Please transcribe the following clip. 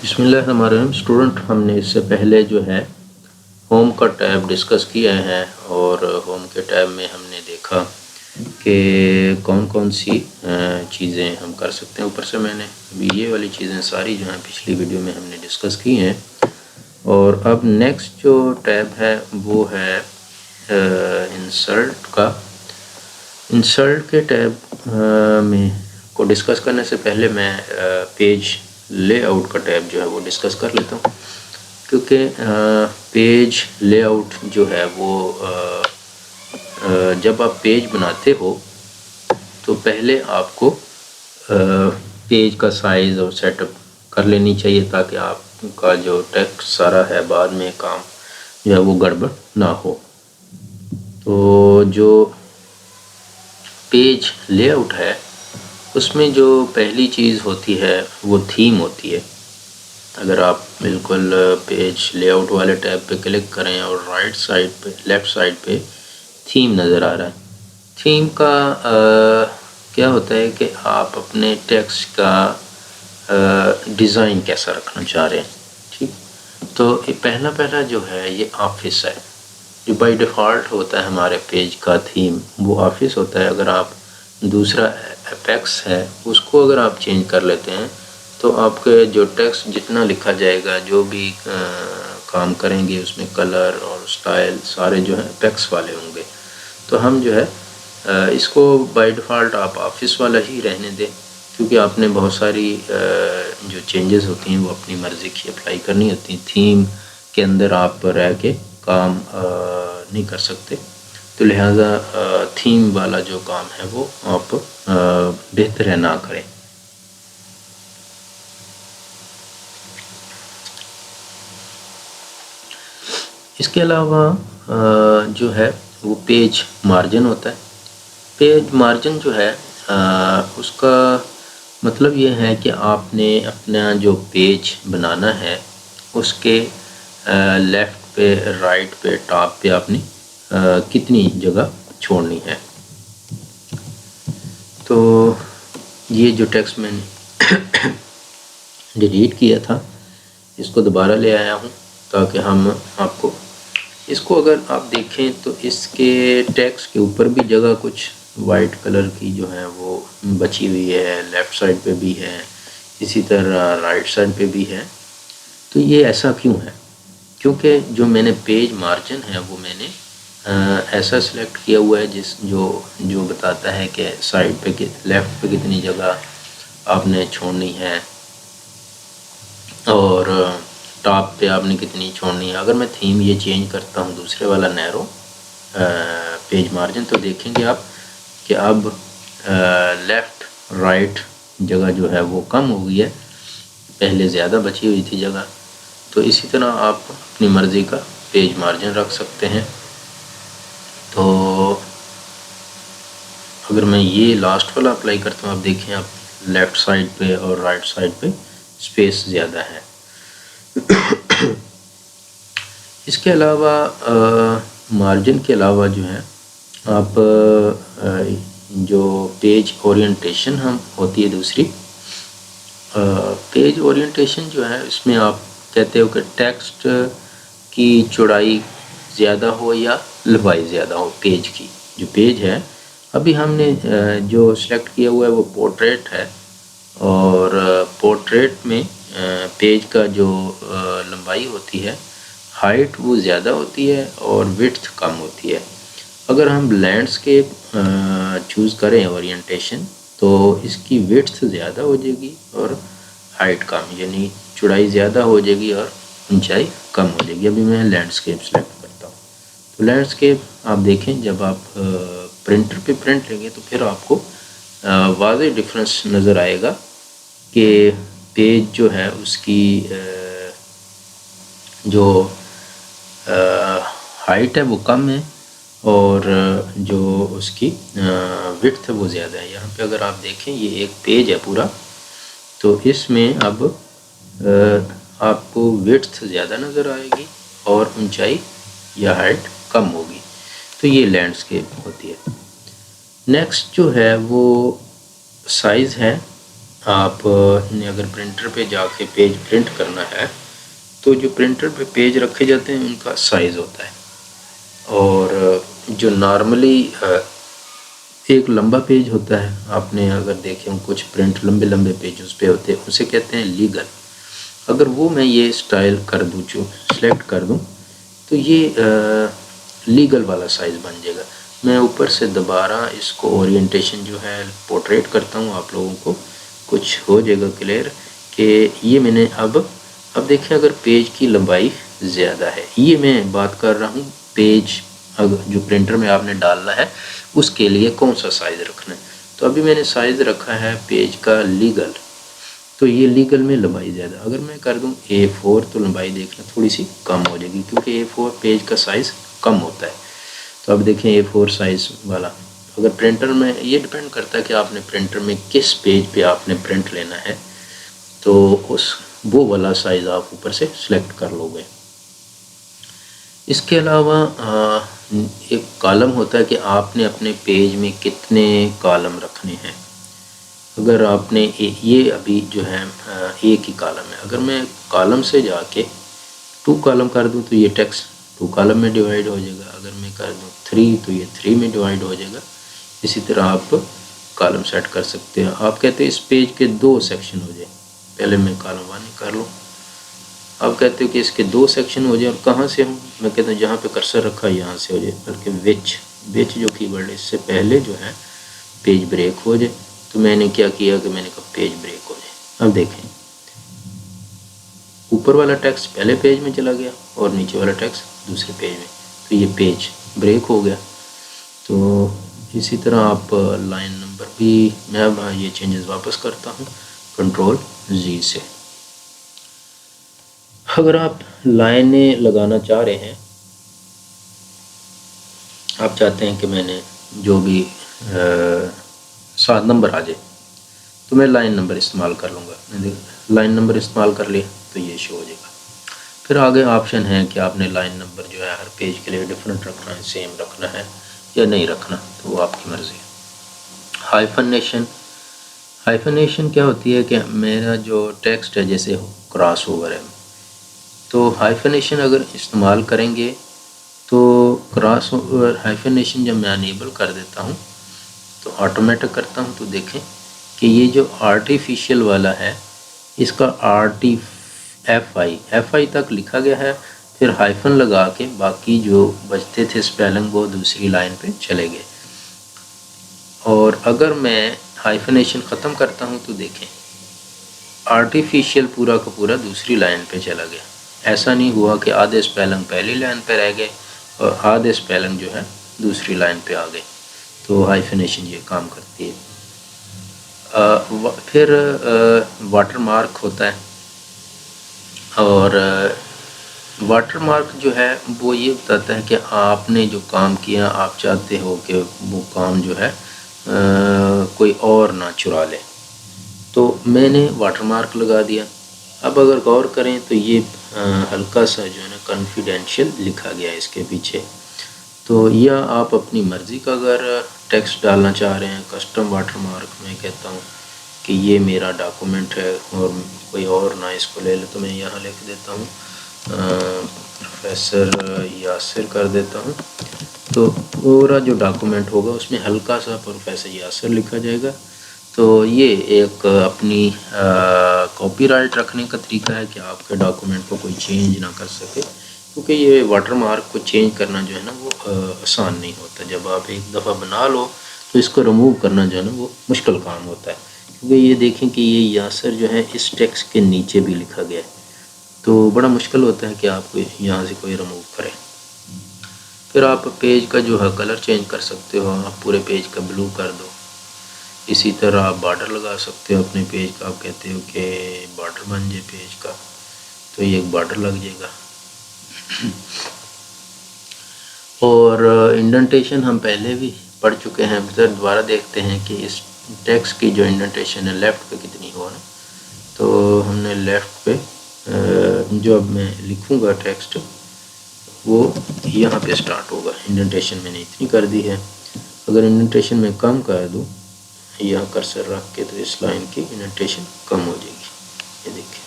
بسم اللہ الرحمن الرحیم اسٹوڈنٹ، ہم نے اس سے پہلے جو ہے ہوم کا ٹیب ڈسکس کیا ہے، اور ہوم کے ٹیب میں ہم نے دیکھا کہ کون کون سی چیزیں ہم کر سکتے ہیں۔ اوپر سے میں نے ابھی یہ والی چیزیں ساری جو ہیں پچھلی ویڈیو میں ہم نے ڈسکس کی ہیں، اور اب نیکسٹ جو ٹیب ہے وہ ہے انسرٹ کا۔ انسرٹ کے ٹیب میں کو ڈسکس کرنے سے پہلے میں پیج لے آؤٹ کا ٹیب جو ہے وہ ڈسکس کر لیتا ہوں، کیونکہ پیج لے آؤٹ جو ہے وہ جب آپ پیج بناتے ہو تو پہلے آپ کو پیج کا سائز اور سیٹ اپ کر لینی چاہیے، تاکہ آپ کا جو ٹیکسٹ سارا ہے بعد میں کام جو ہے وہ گڑبڑ نہ ہو۔ تو جو پیج لے آؤٹ ہے اس میں جو پہلی چیز ہوتی ہے وہ تھیم ہوتی ہے۔ اگر آپ بالکل پیج لے آؤٹ والے ٹیب پہ کلک کریں اور رائٹ سائڈ پہ لیفٹ سائڈ پہ تھیم نظر آ رہا ہے، تھیم کا کیا ہوتا ہے کہ آپ اپنے ٹیکسٹ کا ڈیزائن کیسا رکھنا چاہ رہے ہیں۔ ٹھیک، تو یہ پہلا جو ہے یہ آفس ہے، جو بائی ڈیفالٹ ہوتا ہے ہمارے پیج کا تھیم وہ آفس ہوتا ہے۔ اگر آپ دوسرا اپیکس ہے اس کو اگر آپ چینج کر لیتے ہیں تو آپ کے جو ٹیکسٹ جتنا لکھا جائے گا، جو بھی کام کریں گے اس میں کلر اور سٹائل سارے جو ہیں اپیکس والے ہوں گے۔ تو ہم جو ہے اس کو بائی ڈیفالٹ آپ آفس والا ہی رہنے دیں، کیونکہ آپ نے بہت ساری جو چینجز ہوتی ہیں وہ اپنی مرضی کی اپلائی کرنی ہوتی ہیں، تھیم کے اندر آپ رہ کے کام نہیں کر سکتے، تو لہٰذا تھیم والا جو کام ہے وہ آپ بہتر ہے نہ کریں۔ اس کے علاوہ جو ہے وہ پیج مارجن ہوتا ہے۔ پیج مارجن جو ہے اس کا مطلب یہ ہے کہ آپ نے اپنا جو پیج بنانا ہے اس کے لیفٹ پہ، رائٹ پہ، ٹاپ پہ آپ نے کتنی جگہ چھوڑنی ہے۔ تو یہ جو ٹیکسٹ میں نے ڈیلیٹ کیا تھا اس کو دوبارہ لے آیا ہوں، تاکہ ہم آپ کو اس کو اگر آپ دیکھیں تو اس کے ٹیکسٹ کے اوپر بھی جگہ کچھ وائٹ کلر کی جو ہے وہ بچی ہوئی ہے، لیفٹ سائڈ پہ بھی ہے، اسی طرح رائٹ سائڈ پہ بھی ہے۔ تو یہ ایسا کیوں ہے؟ کیونکہ جو میں نے پیج مارجن ہے وہ میں نے ایسا سلیکٹ کیا ہوا ہے جو بتاتا ہے کہ سائڈ پہ لیفٹ پہ کتنی جگہ آپ نے چھوڑنی ہے اور ٹاپ پہ آپ نے کتنی چھوڑنی ہے۔ اگر میں تھیم یہ چینج کرتا ہوں دوسرے والا نیرو پیج مارجن، تو دیکھیں گے آپ کہ اب لیفٹ رائٹ جگہ جو ہے وہ کم ہو گئی ہے، پہلے زیادہ بچی ہوئی تھی جگہ۔ تو اسی طرح آپ اپنی مرضی کا پیج مارجن رکھ سکتے ہیں۔ تو اگر میں یہ لاسٹ والا اپلائی کرتا ہوں، آپ دیکھیں آپ لیفٹ سائڈ پہ اور رائٹ سائڈ پہ اسپیس زیادہ ہے۔ اس کے علاوہ مارجن کے علاوہ جو ہے آپ جو پیج اورینٹیشن ہم ہوتی ہے دوسری، پیج اورینٹیشن جو ہے اس میں آپ کہتے ہو کہ ٹیکسٹ کی چوڑائی زیادہ ہو یا لمبائی زیادہ ہو پیج کی۔ جو پیج ہے ابھی ہم نے جو سلیکٹ کیا ہوا ہے وہ پورٹریٹ ہے، اور پورٹریٹ میں پیج کا جو لمبائی ہوتی ہے، ہائٹ وہ زیادہ ہوتی ہے اور وڈتھ کم ہوتی ہے۔ اگر ہم لینڈسکیپ چوز کریں اورینٹیشن تو اس کی وڈتھ زیادہ ہو جائے گی اور ہائٹ کم، یعنی چوڑائی زیادہ ہو جائے گی اور اونچائی کم ہو جائے گی۔ ابھی میں لینڈسکیپ سلیکٹ کرتا ہوں، تو لینڈسکیپ آپ دیکھیں جب آپ پرنٹر پہ پرنٹ لیں گے تو پھر آپ کو واضح ڈفرینس نظر آئے گا کہ پیج جو ہے اس کی جو ہائٹ ہے وہ کم ہے اور جو اس کی وڈتھ ہے وہ زیادہ ہے۔ یہاں پہ اگر آپ دیکھیں یہ ایک پیج ہے پورا، تو اس میں اب آپ کو وڈتھ زیادہ نظر آئے گی اور اونچائی یا ہائٹ کم ہوگی، تو یہ لینڈسکیپ ہوتی ہے۔ نیکسٹ جو ہے وہ سائز ہے۔ آپ نے اگر پرنٹر پہ جا کے پیج پرنٹ کرنا ہے تو جو پرنٹر پہ پیج رکھے جاتے ہیں ان کا سائز ہوتا ہے، اور جو نارملی ایک لمبا پیج ہوتا ہے، آپ نے اگر دیکھیں کچھ پرنٹ لمبے لمبے پیج اس پہ ہوتے ہیں، اسے کہتے ہیں لیگل۔ اگر وہ میں یہ سٹائل کر دوں، جو سلیکٹ کر دوں، تو یہ لیگل والا سائز بن جائے گا۔ میں اوپر سے دوبارہ اس کو اورینٹیشن جو ہے پورٹریٹ کرتا ہوں، آپ لوگوں کو کچھ ہو جائے گا کلیئر کہ یہ میں نے اب دیکھیں اگر پیج کی لمبائی زیادہ ہے، یہ میں بات کر رہا ہوں پیج جو پرنٹر میں آپ نے ڈالنا ہے اس کے لیے کون سا سائز رکھنا ہے۔ تو ابھی میں نے سائز رکھا ہے پیج کا لیگل، تو یہ لیگل میں لمبائی زیادہ، اگر میں کر دوں A4 تو لمبائی دیکھنا تھوڑی سی کم ہو جائے گی، کیونکہ A4 پیج کا سائز کم ہوتا ہے۔ تو اب دیکھیں A4 سائز والا، اگر پرنٹر میں یہ ڈیپینڈ کرتا ہے کہ آپ نے پرنٹر میں کس پیج پہ آپ نے پرنٹ لینا ہے، تو وہ والا سائز آپ اوپر سے سلیکٹ کر لو گے۔ اس کے علاوہ ایک کالم ہوتا ہے کہ آپ نے اپنے پیج میں کتنے کالم رکھنے ہیں۔ اگر آپ نے یہ ابھی جو ہے ایک ہی کالم ہے، اگر میں کالم سے جا کے 2 کالم کر دوں تو یہ ٹیکسٹ 2 کالم میں ڈیوائیڈ ہو جائے گا، اگر میں کر دوں 3 تو یہ 3 میں ڈیوائیڈ ہو جائے گا۔ اسی طرح آپ کالم سیٹ کر سکتے ہیں۔ آپ کہتے ہیں اس پیج کے 2 سیکشن ہو جائے، پہلے میں کالم 1 کر لوں، آپ کہتے ہو کہ اس کے 2 سیکشن ہو جائے، اور کہاں سے ہوں، میں کہتا ہوں جہاں پہ کرسر رکھا یہاں سے ہو جائے، بلکہ وچ جو کی ورڈ ہے اس سے پہلے جو ہے پیج بریک ہو جائے۔ تو میں نے کیا کیا کہ میں نے کہا پیج بریک ہو جائے۔ اب دیکھیں اوپر والا ٹیکسٹ پہلے پیج میں چلا گیا اور نیچے والا ٹیکسٹ دوسرے پیج میں، تو یہ پیج بریک ہو گیا۔ تو اسی طرح آپ لائن نمبر بھی، میں اب یہ چینجز واپس کرتا ہوں Ctrl+Z سے۔ اگر آپ لائنیں لگانا چاہ رہے ہیں، آپ چاہتے ہیں کہ میں نے جو بھی 7 نمبر آ جائے، تو میں لائن نمبر استعمال کر لوں گا۔ میں نے لائن نمبر استعمال کر لیا تو یہ شو ہو جائے گا۔ پھر آگے آپشن ہے کہ آپ نے لائن نمبر جو ہے ہر پیج کے لیے ڈیفرنٹ رکھنا ہے، سیم رکھنا ہے یا نہیں رکھنا، تو وہ آپ کی مرضی ہے۔ ہائفنیشن کیا ہوتی ہے کہ میرا جو ٹیکسٹ ہے جیسے کراس اوور ہے، تو ہائفنیشن اگر استعمال کریں گے تو کراس اوور ہائفنیشن جب میں انیبل کر دیتا ہوں تو آٹومیٹک کرتا ہوں، تو دیکھیں کہ یہ جو آرٹیفیشل والا ہے اس کا ایف آئی تک لکھا گیا ہے، پھر ہائفن لگا کے باقی جو بچتے تھے اسپیلنگ وہ دوسری لائن پہ چلے گئے۔ اور اگر میں ہائفنیشن ختم کرتا ہوں تو دیکھیں آرٹیفیشل پورا کا پورا دوسری لائن پہ چلا گیا، ایسا نہیں ہوا کہ آدھے اسپیلنگ پہلی لائن پہ رہ گئے اور آدھے اسپیلنگ جو ہے دوسری لائن پہ آ گئے۔ تو ہائفنیشن یہ کام کرتی ہے۔ پھر واٹر مارک ہوتا ہے، اور واٹر مارک جو ہے وہ یہ بتاتا ہے کہ آپ نے جو کام کیا آپ چاہتے ہو کہ وہ کام جو ہے کوئی اور نہ چرا لے، تو میں نے واٹر مارک لگا دیا۔ اب اگر غور کریں تو یہ ہلکا سا جو ہے نا کنفیڈینشیل لکھا گیا ہے اس کے پیچھے، تو یا آپ اپنی مرضی کا اگر ٹیکسٹ ڈالنا چاہ رہے ہیں کسٹم واٹر مارک، میں کہتا ہوں کہ یہ میرا ڈاکومنٹ ہے اور کوئی اور نہ اس کو لے لے، تو میں یہاں لکھ دیتا ہوں پروفیسر یاسر کر دیتا ہوں، تو پورا جو ڈاکومنٹ ہوگا اس میں ہلکا سا پروفیسر یاسر لکھا جائے گا۔ تو یہ ایک اپنی کاپی رائٹ رکھنے کا طریقہ ہے کہ آپ کے ڈاکومنٹ کو کوئی چینج نہ کر سکے، کیونکہ یہ واٹر مارک کو چینج کرنا جو ہے نا وہ آسان نہیں ہوتا۔ جب آپ ایک دفعہ بنا لو تو اس کو ریموو کرنا جو ہے نا وہ مشکل کام ہوتا ہے، کیونکہ یہ دیکھیں کہ یہ یاسر جو ہے اس ٹیکسٹ کے نیچے بھی لکھا گیا ہے، تو بڑا مشکل ہوتا ہے کہ آپ کو یہاں سے کوئی ریموو کرے۔ پھر آپ پیج کا جو ہے کلر چینج کر سکتے ہو، آپ پورے پیج کا بلو کر دو۔ اسی طرح آپ بارڈر لگا سکتے ہو اپنے پیج کا، آپ کہتے ہو کہ بارڈر بن جائے پیج کا، تو یہ ایک بارڈر لگ جائے گا۔ اور انڈنٹیشن ہم پہلے بھی پڑھ چکے ہیں، دوبارہ دیکھتے ہیں کہ اس ٹیکسٹ کی جو انڈنٹیشن ہے لیفٹ پہ کتنی ہوا نا، تو ہم نے لیفٹ پہ جو اب میں لکھوں گا ٹیکسٹ وہ یہاں پہ سٹارٹ ہوگا، انڈنٹیشن میں نے اتنی کر دی ہے۔ اگر انڈنٹیشن میں کم کر دوں یہاں کرسر رکھ کے تو اس لائن کی انڈینٹیشن کم ہو جائے گی. یہ دیکھیں